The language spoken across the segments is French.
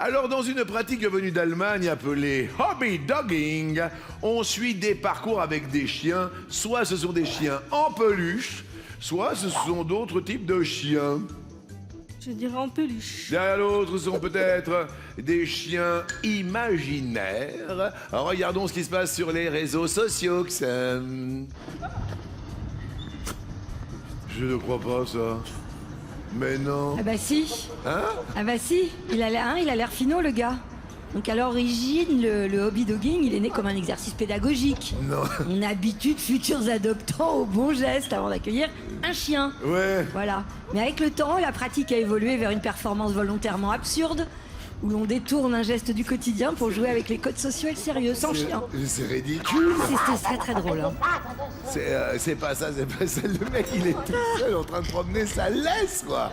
Alors, dans une pratique venue d'Allemagne appelée hobby dogging, on suit des parcours avec des chiens. Soit ce sont des chiens en peluche, soit ce sont d'autres types de chiens. Je dirais en peluche. Derrière l'autre, ce sont peut-être des chiens imaginaires. Alors, regardons ce qui se passe sur les réseaux sociaux, Xem. Je ne crois pas, ça. Mais non. Ah bah si. Hein? Ah bah si. Il a l'air finot, le gars. Donc à l'origine, le hobby dogging, il est né comme un exercice pédagogique. Non. On habitue de futurs adoptants au bon geste avant d'accueillir un chien. Ouais. Voilà. Mais avec le temps, la pratique a évolué vers une performance volontairement absurde, où l'on détourne un geste du quotidien pour jouer avec les codes sociaux et le sérieux, sans chien. C'est ridicule. C'est très très drôle. Hein. C'est pas ça, c'est pas ça. Le mec, il est tout seul en train de promener sa laisse, quoi.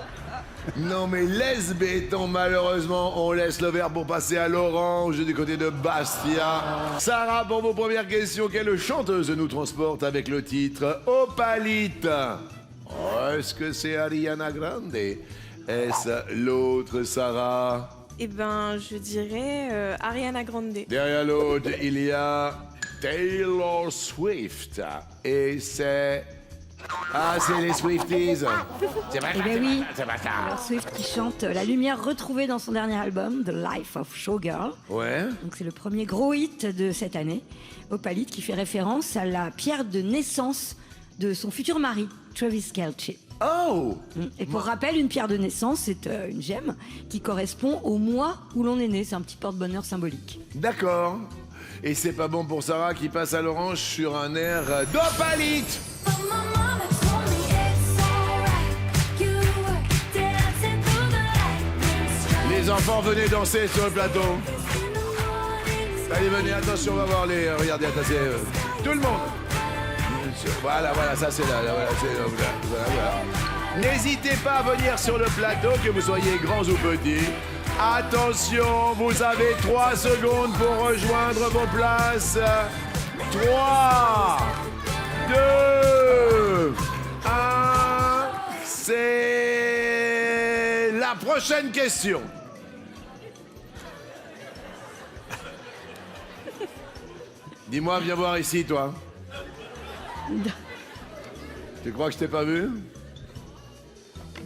Non, mais laisse béton, malheureusement, on laisse le verre pour passer à l'orange du côté de Bastia. Sarah, pour vos premières questions, quelle chanteuse nous transporte avec le titre Opalite? Est-ce que c'est Ariana Grande? Est-ce l'autre, Sarah? Eh ben, je dirais Ariana Grande. Derrière l'autre, il y a Taylor Swift. Et c'est... Ah, c'est les Swifties. C'est pas Eh ben oui. c'est pas ça. Taylor Swift qui chante La lumière retrouvée dans son dernier album, The Life of Showgirl. Ouais. Donc c'est le premier gros hit de cette année. Opalite qui fait référence à la pierre de naissance de son futur mari, Travis Kelce. Oh! Et pour rappel, une pierre de naissance, c'est une gemme qui correspond au mois où l'on est né. C'est un petit porte-bonheur symbolique. D'accord. Et c'est pas bon pour Sarah qui passe à l'orange sur un air d'Opalite. Les enfants, venez danser sur le plateau. Allez, venez, attention, on va voir les... regardez, attendez, tout le monde. Voilà, ça c'est là, voilà, voilà. N'hésitez pas à venir sur le plateau, que vous soyez grands ou petits. Attention, vous avez 3 secondes pour rejoindre vos places. 3, 2, 1, c'est la prochaine question. Dis-moi, viens voir ici, toi. Tu crois que je t'ai pas vu?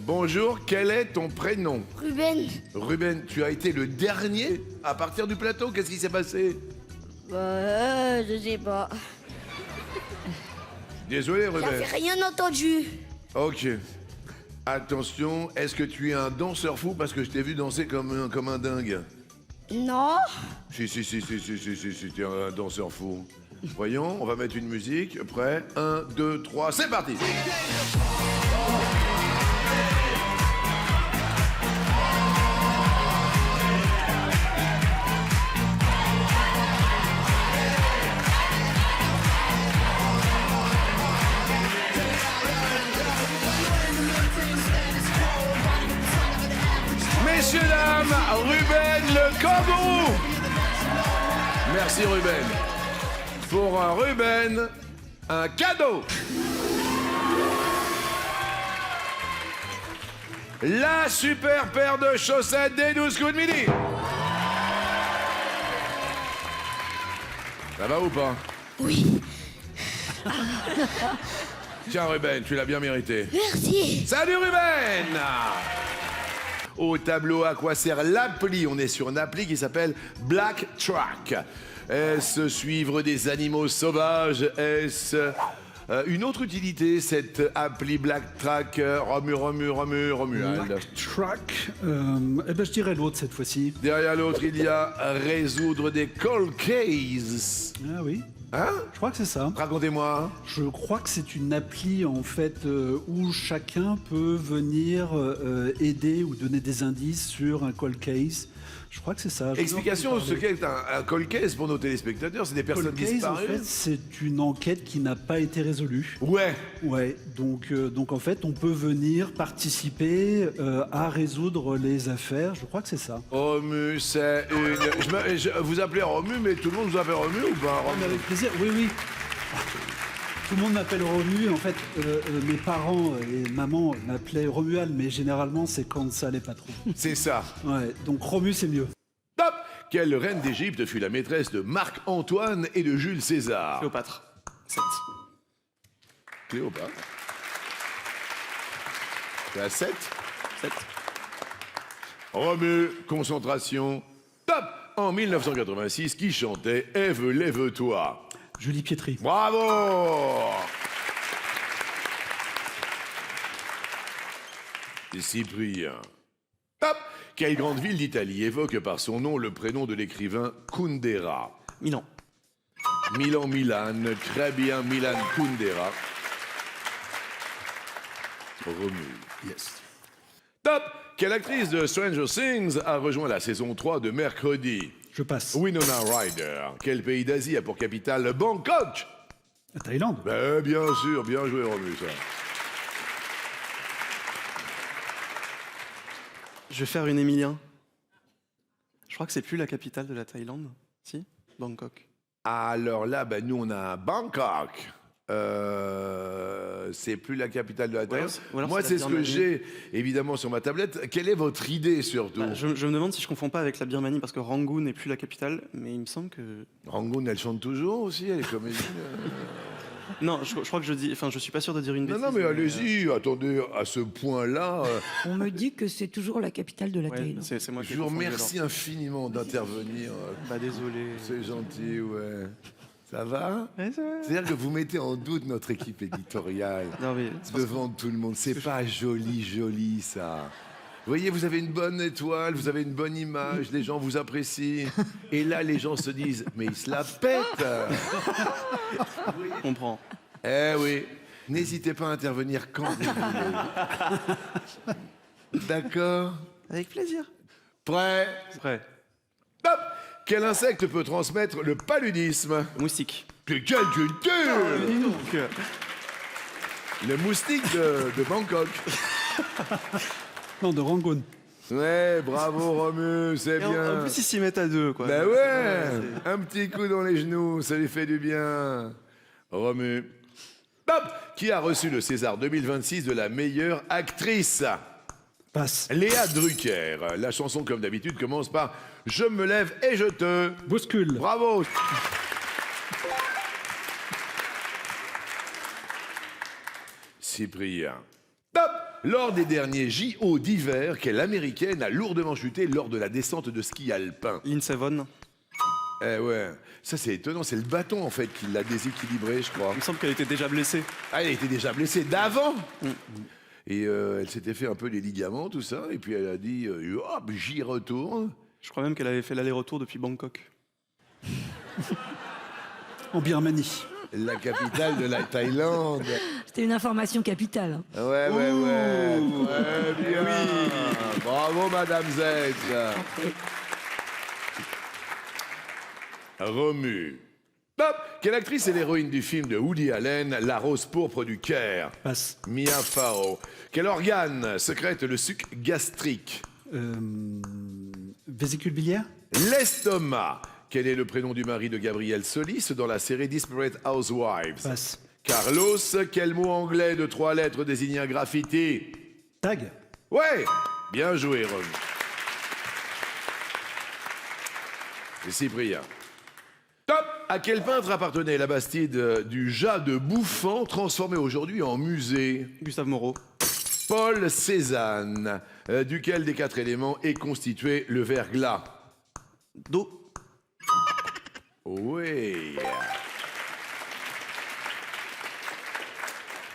Bonjour, quel est ton prénom? Ruben. Ruben, tu as été le dernier à partir du plateau. Qu'est-ce qui s'est passé? Je sais pas. Désolé, Ruben. J'avais rien entendu. Ok. Attention, est-ce que tu es un danseur fou? Parce que je t'ai vu danser comme un dingue. Non. Si, tu es un danseur fou. Voyons, on va mettre une musique. Prêt? 1, 2, 3, c'est parti! Messieurs, dames, Ruben le kangourou! Merci, Ruben. Pour Ruben, un cadeau. La super paire de chaussettes des 12 coups de midi. Ça va ou pas? Oui. Tiens, Ruben, tu l'as bien mérité. Merci. Salut, Ruben! Au tableau, à quoi sert l'appli? On est sur une appli qui s'appelle Black Track. Est-ce suivre des animaux sauvages? Est-ce une autre utilité, cette appli Black Track? Romuald. Black Track, eh ben je dirais l'autre cette fois-ci. Derrière l'autre, il y a résoudre des cold cases. Ah oui. Hein? Je crois que c'est ça. Racontez-moi. Je crois que c'est une appli en fait où chacun peut venir aider ou donner des indices sur un cold case. Je crois que c'est ça. Explication de ce qu'est un cold case pour nos téléspectateurs, c'est des personnes Cold case, disparues. en fait, c'est une enquête qui n'a pas été résolue. Ouais. Ouais, donc en fait, on peut venir participer à résoudre les affaires. Je crois que c'est ça. Romu, c'est une... vous appelez Romu, mais tout le monde vous appelle Romu ou pas? Romu. Avec plaisir, oui. Tout le monde m'appelle Romu. En fait, mes parents et maman m'appelaient Romuald, mais généralement, c'est quand ça allait pas trop. C'est ça. Ouais, donc Romu, c'est mieux. quelle reine d'Égypte fut la maîtresse de Marc-Antoine et de Jules César? Cléopâtre. 7. Cléopâtre. T'es à 7? 7. Romu, concentration. Top! En 1986, qui chantait Ève, lève-toi? Julie Pietri. Bravo! Cyprien. Top! Quelle grande ville d'Italie évoque par son nom le prénom de l'écrivain Kundera? Milan. Milan, Milan, très bien, Milan Kundera. Romu. Yes. Top! Quelle actrice de Stranger Things a rejoint la saison 3 de Mercredi? Je passe. Winona Ryder. Quel pays d'Asie a pour capitale Bangkok? La Thaïlande. Ben, bien sûr, bien joué, Romu, ça. Je vais faire une Émilien. Je crois que c'est plus la capitale de la Thaïlande. Si? Bangkok. Alors là, ben, nous, on a Bangkok. C'est plus la capitale de la Thaïlande. ou alors Moi, c'est c'est la ce que Birmanie. j'ai, évidemment, sur ma tablette. Quelle est votre idée, surtout? Bah, je me demande si je confonds pas avec la Birmanie parce que Rangoon n'est plus la capitale, mais il me semble que. Rangoon, elle chante toujours aussi, elle est comédienne. Non, je crois que je dis. Enfin, je suis pas sûr de dire une Non, bêtise. non, mais allez-y, attendez, à ce point-là, On me dit que c'est toujours la capitale de la Ouais, Thaïlande. c'est moi qui je vous ai confondu, remercie infiniment d'intervenir. alors. Bah désolé. C'est gentil, ouais. Ça va? Ouais, ça va. C'est-à-dire que vous mettez en doute notre équipe éditoriale Non mais. devant tout le monde. C'est pas joli, joli, ça. Vous voyez, vous avez une bonne étoile, vous avez une bonne image, les gens vous apprécient. Et là, les gens se disent, mais il se la pète! Je comprends. Eh oui, n'hésitez pas à intervenir quand vous voulez. D'accord? Avec plaisir. Prêt? Prêt. Top! Quel insecte peut transmettre le paludisme? Moustique. Quelle culture! Donc, Le moustique de Bangkok. Non, de Rangoon. Ouais, bravo Romu, c'est et en bien. plus, ils s'y mettent à deux, quoi. Ben Donc, ouais, c'est- un petit coup dans les genoux, ça lui fait du bien. Romu. Top! Qui a reçu le César 2026 de la meilleure actrice? Passe. Léa Drucker. La chanson, comme d'habitude, commence par « Je me lève et je te... Bouscule. » Bravo! Cyprien. Top! Lors des derniers JO d'hiver, quelle américaine a lourdement chuté lors de la descente de ski alpin? Lindsey Vonn. Eh ouais, ça c'est étonnant, c'est le bâton en fait qui l'a déséquilibré, je crois. Il me semble qu'elle était déjà blessée. Ah, elle était déjà blessée d'avant. Et elle s'était fait un peu les ligaments, tout ça, et puis elle a dit hop, j'y retourne. Je crois même qu'elle avait fait l'aller-retour depuis Bangkok. En Birmanie. La capitale de la Thaïlande. C'était une information capitale. hein. Ouais, ouais, ouais. Très bien. Bravo, Madame Z. Romu. Top! Quelle actrice est l'héroïne du film de Woody Allen, La Rose pourpre du Caire? Passe. Mia Farrow. Quel organe secrète le suc gastrique? Vésicule biliaire. L'estomac. Quel est le prénom du mari de Gabrielle Solis dans la série Desperate Housewives? Passe. Carlos. Quel mot anglais de 3 lettres désigne un graffiti? Tag. Ouais! Bien joué, Romu. Et Cyprien. Top! À quel peintre appartenait la Bastide du Jade bouffant, transformé aujourd'hui en musée? Gustave Moreau. Paul Cézanne. Duquel des 4 éléments est constitué le verglas? Do. Oui.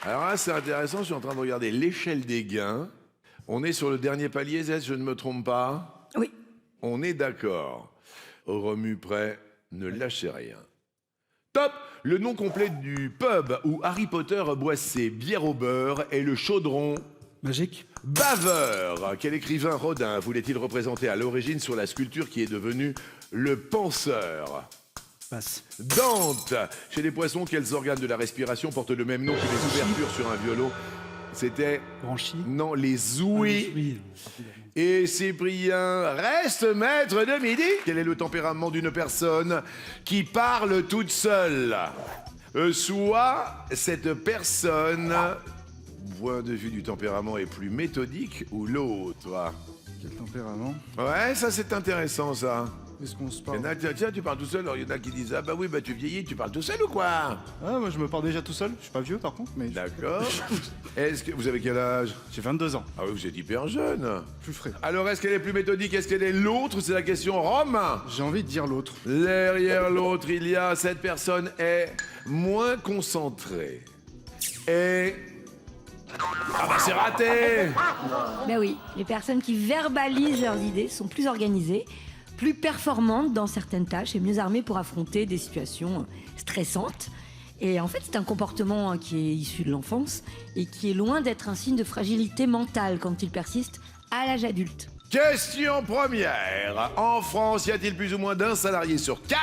Alors là, c'est intéressant, je suis en train de regarder l'échelle des gains. On est sur le dernier palier, Zès, je ne me trompe pas? Oui. On est d'accord. Romu prêt, ne lâchez rien. Top! Le nom complet du pub où Harry Potter boit ses bières au beurre est le Chaudron Magique. Baveur. Quel écrivain Rodin voulait-il représenter à l'origine sur la sculpture qui est devenue le Penseur? Passe. Dante. Chez les poissons, quels organes de la respiration portent le même nom que les ouvertures sur un violon? C'était... Branchi. Non, les ouïes. Oui. Et Cyprien reste maître de midi. Quel est le tempérament d'une personne qui parle toute seule? Soit cette personne, point de vue du tempérament, est plus méthodique ou l'autre? Quel tempérament? Ouais, ça c'est intéressant ça. Est-ce qu'on se Il y parle? en a, tiens, tu parles tout seul. Alors, il y en a qui disent, ah bah oui, bah tu vieillis, tu parles tout seul ou quoi? Ah, moi je me parle déjà tout seul. Je suis pas vieux par contre, mais D'accord. Est-ce que vous avez quel âge? j'ai 22 ans. Ah oui, vous êtes hyper jeune. Plus frais. Alors, est-ce qu'elle est plus méthodique? Est-ce qu'elle est l'autre? C'est la question Rome. J'ai envie de dire l'autre. Derrière l'autre, il y a cette personne est moins concentrée. Et... Ah bah c'est raté! Ben oui, les personnes qui verbalisent leurs idées sont plus organisées, plus performantes dans certaines tâches et mieux armées pour affronter des situations stressantes. Et en fait, c'est un comportement qui est issu de l'enfance et qui est loin d'être un signe de fragilité mentale quand il persiste à l'âge adulte. Question première. En France, y a-t-il plus ou moins d'un salarié sur 4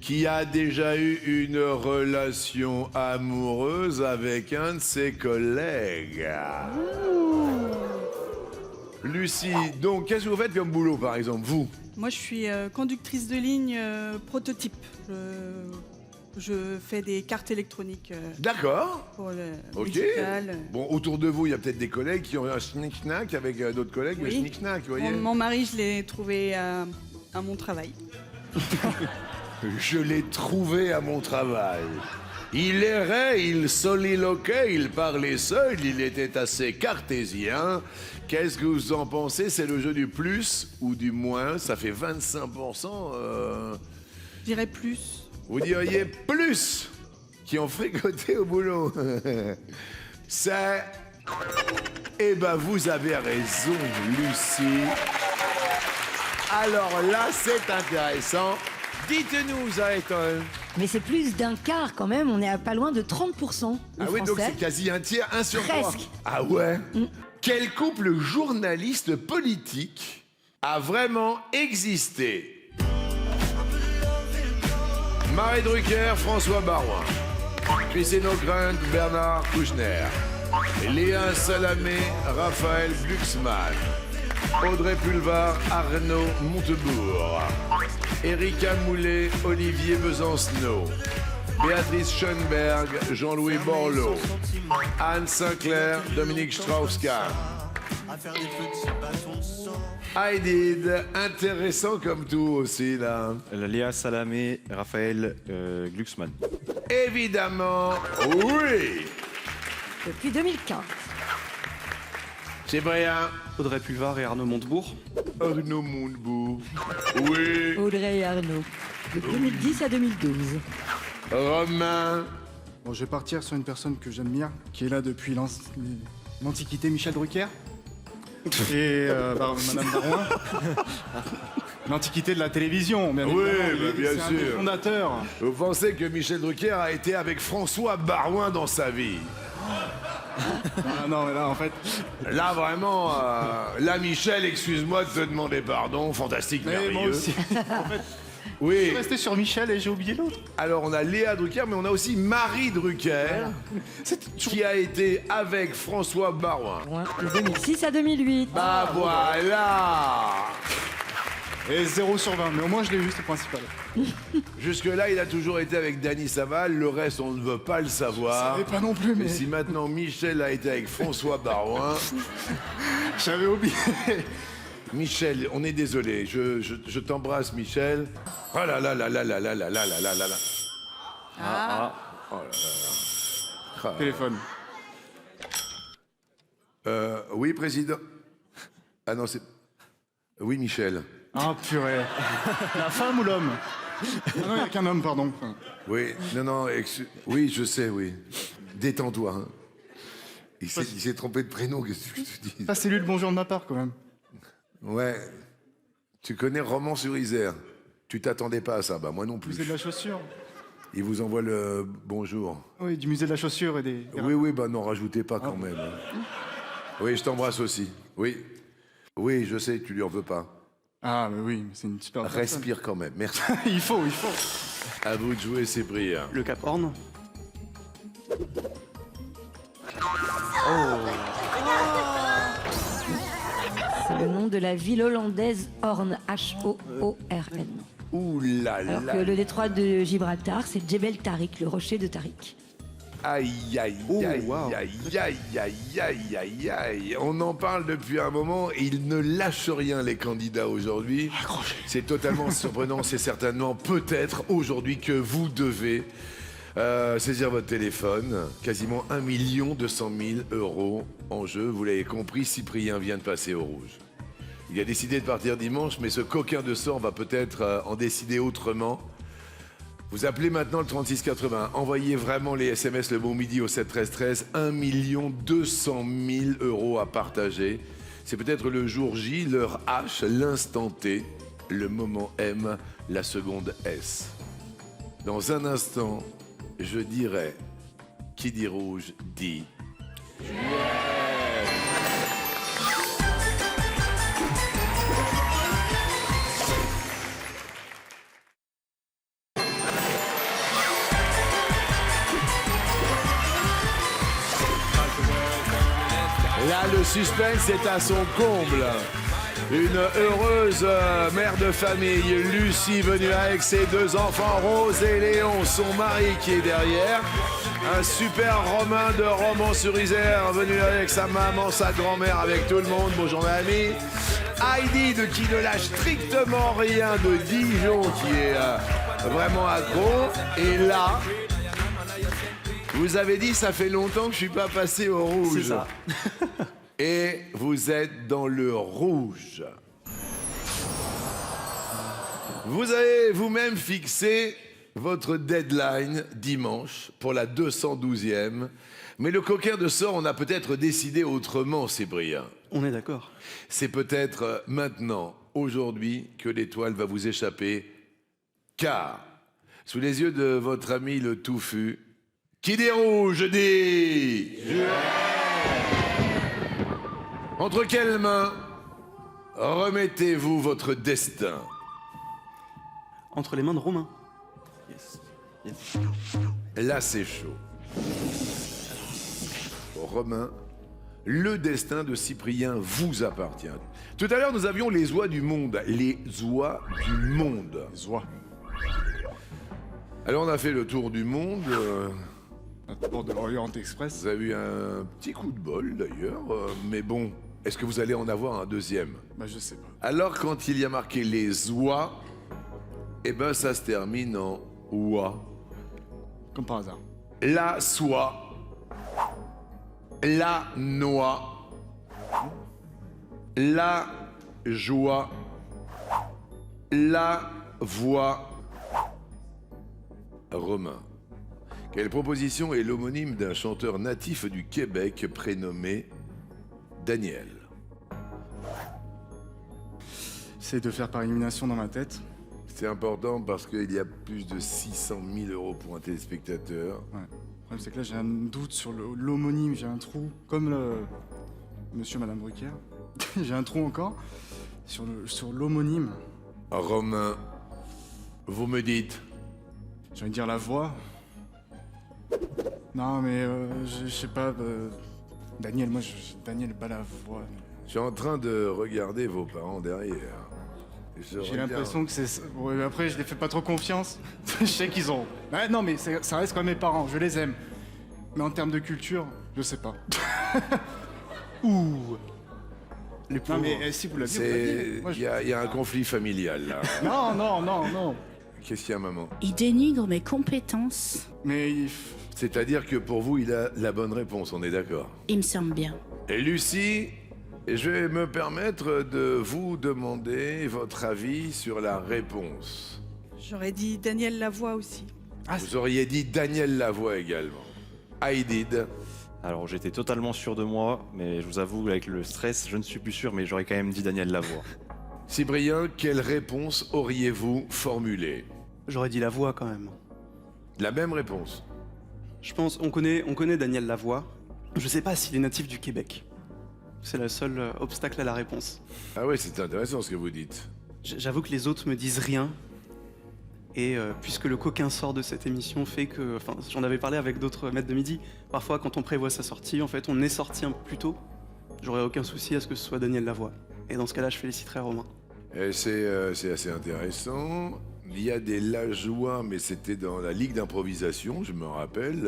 qui a déjà eu une relation amoureuse avec un de ses collègues? Lucie, donc qu'est-ce que vous faites comme boulot par exemple, vous? Moi, je suis conductrice de ligne prototype. Je fais des cartes électroniques D'accord. pour le Ok. médical. Bon, autour de vous, il y a peut-être des collègues qui ont un schnick-schnack avec d'autres collègues, mais Oui. schnick-schnack, vous voyez? Mon mari, je l'ai trouvé à mon travail. Je l'ai trouvé à mon travail. Il errait, il soliloquait, il parlait seul, il était assez cartésien. Qu'est-ce que vous en pensez? C'est le jeu du plus ou du moins? Ça fait 25%. Je dirais plus. Vous diriez plus qui ont fricoté au boulot. C'est... Eh ben, vous avez raison, Lucie. Alors là, c'est intéressant. Dites-nous, Zaeton. Mais c'est plus d'un quart quand même, on est à pas loin de 30% de Ah oui, donc Français. c'est quasi un tiers, 1 sur 3. Presque. Ah ouais? Quel couple journaliste politique a vraiment existé? Marie Drucker, François Baroin. Christine O'Krent, Bernard Kouchner. Léa Salamé, Raphaël Glucksmann. Audrey Pulvar, Arnaud Montebourg. Erika Moulet, Olivier Besancenot. Béatrice Schoenberg, Jean-Louis Borloo. Anne Sinclair, Dominique Strauss-Kahn. I did, intéressant comme tout aussi là. Léa Salamé, Raphaël Glucksmann. Évidemment, oui. Depuis 2015. C'est Bréa. Audrey Pulvar et Arnaud Montebourg. Arnaud Montebourg. Oui. Audrey et Arnaud. De 2010 à 2012. Romain. Bon, je vais partir sur une personne que j'admire, qui est là depuis l'Antiquité, Michel Drucker. Et Madame Barouin. L'Antiquité de la télévision, bien Oui, évidemment. bah, bien C'est un des sûr. fondateurs. Vous pensez que Michel Drucker a été avec François Barouin dans sa vie? Ah non, mais là, en fait, Là, vraiment, là, Michel, excuse-moi de te demander pardon, fantastique, mais merveilleux. moi aussi. En fait, je Oui, suis resté sur Michel et j'ai oublié l'autre. alors on a Léa Drucker, mais on a aussi Marie Drucker, qui a été avec François Barouin. De 2006 à 2008. Bah voilà. Et 0 sur 20, mais au moins je l'ai eu, c'est le principal. Jusque-là, il a toujours été avec Dany Saval, le reste, on ne veut pas le savoir. Je savais pas non plus, mais Et si maintenant Michel a été avec François Barouin... j'avais oublié. Michel, on est désolé, je t'embrasse, Michel. Oh là là là là là là là là là là là là. Oh là là là. Téléphone. Oui, président. Ah non, c'est... Oui, Michel. Ah purée. La femme ou l'homme? Ah non, il n'y a qu'un homme, pardon. Oui, non, oui, je sais, oui. Détends-toi. Hein. Il s'est trompé de prénom, qu'est-ce que je te dis? Ça, c'est lui le bonjour de ma part, quand même. Ouais. Tu connais Romans-sur-Isère. Tu t'attendais pas à ça, bah moi non plus. Musée de la chaussure. Il vous envoie le bonjour. Oui, du musée de la chaussure et des... Oui, bah non, rajoutez pas quand même. hein. Oui, je t'embrasse aussi. Oui. Oui, je sais, tu lui en veux pas. Ah, mais oui, mais c'est une super personne. Respire quand même, merci. il faut. À vous de jouer, Cyprien. Le Cap Horn. C'est le nom de la ville hollandaise Hoorn, H-O-O-R-N. Ouh là Alors là. que le détroit de Gibraltar, c'est Djebel Tarik, le rocher de Tarik. Aïe, aïe, Oh, aïe, wow. aïe, aïe, aïe, aïe, aïe, aïe. On en parle depuis un moment et ils ne lâchent rien, les candidats, aujourd'hui. C'est totalement surprenant. C'est certainement, peut-être, aujourd'hui que vous devez saisir votre téléphone. Quasiment 1 200 000 € en jeu. Vous l'avez compris, Cyprien vient de passer au rouge. Il a décidé de partir dimanche, mais ce coquin de sort va peut-être en décider autrement. Vous appelez maintenant le 3680. Envoyez vraiment les SMS le bon midi au 7 13 13. 1 200 000 € à partager. C'est peut-être le jour J, l'heure H, l'instant T, le moment M, la seconde S. Dans un instant, je dirai, qui dit rouge dit... Là, le suspense est à son comble. Une heureuse mère de famille, Lucie, venue avec ses 2 enfants, Rose et Léon, son mari qui est derrière. Un super Romain de Romans-sur-Isère, venu avec sa maman, sa grand-mère, avec tout le monde. Bonjour, mes amis. Heidi, qui ne lâche strictement rien, de Dijon, qui est vraiment accro. Et là... Vous avez dit, ça fait longtemps que je suis pas passé au rouge. C'est ça. Et vous êtes dans le rouge. Vous avez vous-même fixé votre deadline dimanche pour la 212e. Mais le coquin de sort, on a peut-être décidé autrement, Cyprien. On est d'accord. C'est peut-être maintenant, aujourd'hui, que l'étoile va vous échapper. Car, sous les yeux de votre ami le touffu, qui dit rouge dit... Entre quelles mains remettez-vous votre destin? Entre les mains de Romain. Yes. Yes. Là, c'est chaud. Romain, le destin de Cyprien vous appartient. Tout à l'heure, nous avions les oies du monde. Les oies du monde. Les oies. Alors, on a fait le tour du monde. Un tour de l'Orient Express. Vous avez eu un petit coup de bol, d'ailleurs. Mais bon, est-ce que vous allez en avoir un deuxième? Bah, je sais pas. Alors, quand il y a marqué les oies, eh ben, ça se termine en oie. Comme par hasard. La soie, la noix, la joie, la voix. Romain. Quelle proposition est l'homonyme d'un chanteur natif du Québec prénommé Daniel? C'est de faire par élimination dans ma tête. C'est important parce qu'il y a plus de 600 000 € pour un téléspectateur. Ouais. Le problème, c'est que là, j'ai un doute sur l'homonyme. J'ai un trou. Comme le monsieur, madame Brucker. J'ai un trou encore. Sur l'homonyme. Romain, vous me dites? J'ai envie de dire la voix. Non, mais je sais pas. Daniel, moi, Daniel, pas la voix. Je suis en train de regarder vos parents derrière. J'ai l'impression que c'est... Ouais, après, je les fais pas trop confiance. Je sais qu'ils ont... Ouais, non, mais ça reste comme mes parents, je les aime. Mais en termes de culture, je sais pas. Ouh. Les pauvres. Non, mais si vous l'aviez, vous l'aviez. Moi, Il y a un conflit familial, là. Non. Qu'est-ce qu'il y a, maman? Il dénigre mes compétences. Mais... C'est-à-dire que pour vous, il a la bonne réponse, on est d'accord. Il me semble bien. Et Lucie, je vais me permettre de vous demander votre avis sur la réponse. J'aurais dit Daniel Lavoie aussi. Vous auriez dit Daniel Lavoie également. Heidi. Alors j'étais totalement sûr de moi, mais je vous avoue, avec le stress, je ne suis plus sûr, mais j'aurais quand même dit Daniel Lavoie. Cyprien, quelle réponse auriez-vous formulée? J'aurais dit la voix quand même. La même réponse. Je pense, on connaît Daniel Lavoie. Je sais pas s'il est natif du Québec. C'est le seul obstacle à la réponse. Ah ouais, c'est intéressant ce que vous dites. J'avoue que les autres me disent rien. Et puisque le coquin sort de cette émission fait que... Enfin, j'en avais parlé avec d'autres maîtres de midi. Parfois, quand on prévoit sa sortie, en fait, on est sorti un peu plus tôt. J'aurais aucun souci à ce que ce soit Daniel Lavoie. Et dans ce cas-là, je féliciterais Romain. C'est assez intéressant, Il y a des Lajoie, mais c'était dans la Ligue d'improvisation, je me rappelle,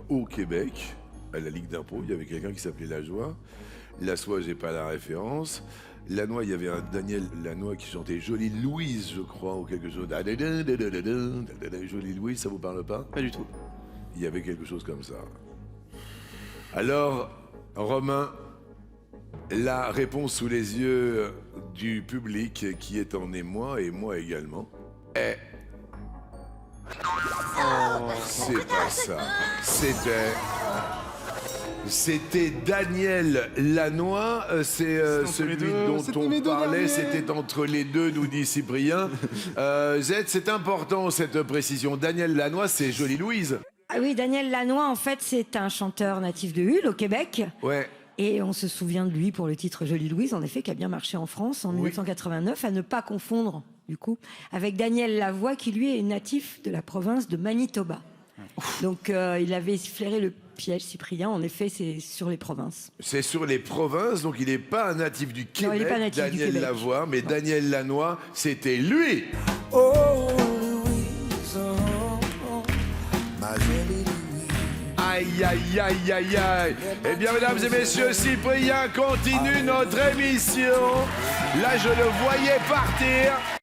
au Québec, à la Ligue d'impro, il y avait quelqu'un qui s'appelait Lajoie. Lassois, j'ai pas la référence. Lannoy, il y avait un Daniel Lannoy qui chantait Jolie Louise, je crois, ou quelque chose. Jolie Louise, ça vous parle pas? Pas du tout. Il y avait quelque chose comme ça. Alors, Romain, la réponse sous les yeux du public qui est en émoi, et moi également, est... C'est pas ça. C'était Daniel Lannoy, c'est celui dont on parlait, c'était entre les deux, nous dit Cyprien. Z, c'est important cette précision. Daniel Lannoy, c'est Jolie Louise. Ah oui, Daniel Lannoy, en fait, c'est un chanteur natif de Hull, au Québec. Ouais. Et on se souvient de lui pour le titre Jolie Louise, en effet, qui a bien marché en France en 1989, à ne pas confondre, du coup, avec Daniel Lavoie, qui lui est natif de la province de Manitoba. Donc il avait flairé le piège, Cyprien. En effet, c'est sur les provinces. C'est sur les provinces, donc il n'est pas un natif du Québec, Non, il n'est pas natif Daniel du Québec. Lavoie, mais Daniel Lannoy, c'était lui. Aïe, aïe, aïe, aïe, aïe. Eh bien, mesdames et messieurs, Cyprien continue notre émission. Là, je le voyais partir.